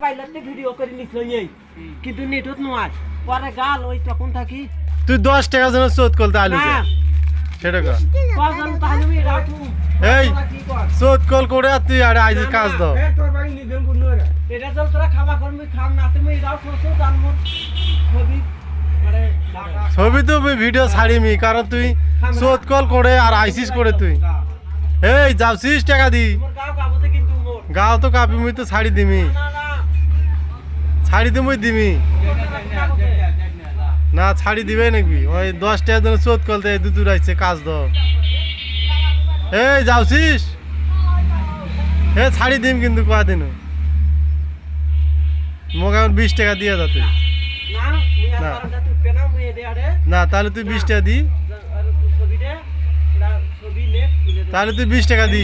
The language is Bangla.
পাইলাতে ভিডিও করে নিছিল এই কিন্তু নেটত নয় পরে গাল ওই তখন থাকি তুই 10 টাকা জন্য শোধ করতে আলু না সেটা কর কজন তাহলে আমি রাখু এই শোধ কল করে আর তুই আরে আইজি কাজ দাও তোর ভাই নিদেন কোন রে এটা তো তোরা খাওয়া করবি খাম না তুমি রাও করছো জানমু ছবি মানে ছবি তো ভিডিও ছাড়িমি কারণ তুই শোধ কল করে আর আইসিস করে তুই এই যাওছিস টাকা দি মোর গাও কাবতে কিন্তু মোর গাও তো কাপি মুই তো ছাড়ি দিমি না না ছাড়ি দি মুই দিমি না ছাড়ি দিবে নাকি ওই 10 টাকা জন্য শোধ করতে দুদুর আইছে কাজ দাও এই যাওছিস এ ছাড়ি দিম কিন্তু কয়দিন মোকে 20 টাকা দিয়ে দাও তুই না মুই আর পারটা তুই পেনা মুই দে আরে না তাহলে তুই 20 টাকা দি আর ছবি দে ছবি নে তাহলে তুই 20 টাকা দি